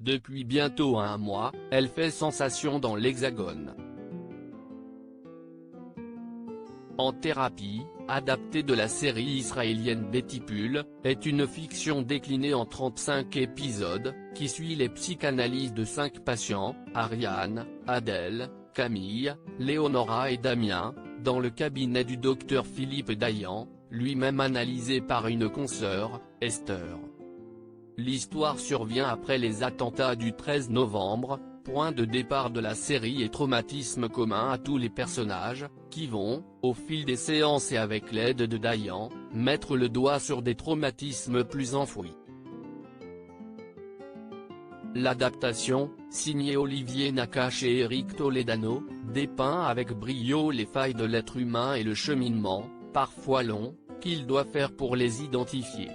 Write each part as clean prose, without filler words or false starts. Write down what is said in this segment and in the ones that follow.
Depuis bientôt un mois, elle fait sensation dans l'Hexagone. En thérapie, adaptée de la série israélienne Betty Bull, est une fiction déclinée en 35 épisodes, qui suit les psychanalyses de 5 patients, Ariane, Adèle, Camille, Léonora et Damien, dans le cabinet du docteur Philippe Dayan, lui-même analysé par une consoeur, Esther. L'histoire survient après les attentats du 13 novembre, point de départ de la série et traumatisme commun à tous les personnages, qui vont, au fil des séances et avec l'aide de Dayan, mettre le doigt sur des traumatismes plus enfouis. L'adaptation, signée Olivier Nakache et Eric Toledano, dépeint avec brio les failles de l'être humain et le cheminement, parfois long, qu'il doit faire pour les identifier.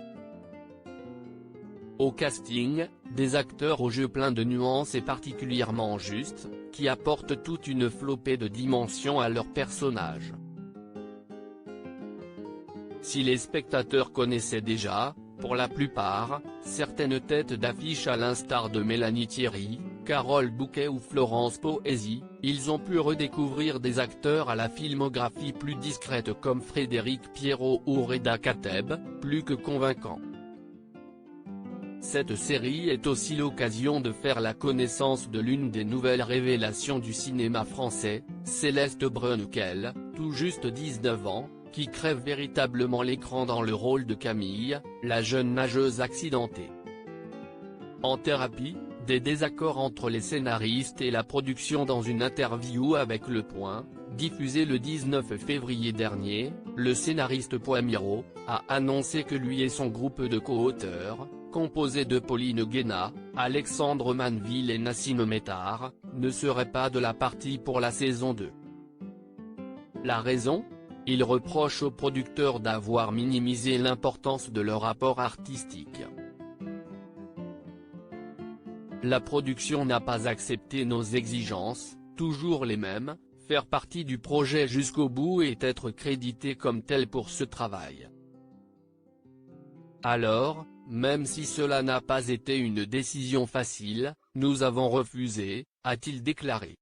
Au casting, des acteurs au jeu plein de nuances et particulièrement justes, qui apportent toute une flopée de dimensions à leurs personnages. Si les spectateurs connaissaient déjà, pour la plupart, certaines têtes d'affiche à l'instar de Mélanie Thierry, Carole Bouquet ou Florence Poésy, ils ont pu redécouvrir des acteurs à la filmographie plus discrète comme Frédéric Pierrot ou Reda Kateb, plus que convaincants. Cette série est aussi l'occasion de faire la connaissance de l'une des nouvelles révélations du cinéma français, Céleste Brunquel, tout juste 19 ans, qui crève véritablement l'écran dans le rôle de Camille, la jeune nageuse accidentée. En thérapie, des désaccords entre les scénaristes et la production. Dans une interview avec Le Point, diffusée le 19 février dernier, le scénariste Poimiro a annoncé que lui et son groupe de co-auteurs, composé de Pauline Guéna, Alexandre Manville et Nassim Métard, ne seraient pas de la partie pour la saison 2. La raison ? Il reproche aux producteurs d'avoir minimisé l'importance de leur apport artistique. La production n'a pas accepté nos exigences, toujours les mêmes, faire partie du projet jusqu'au bout et être crédité comme tel pour ce travail. Alors, même si cela n'a pas été une décision facile, nous avons refusé, a-t-il déclaré.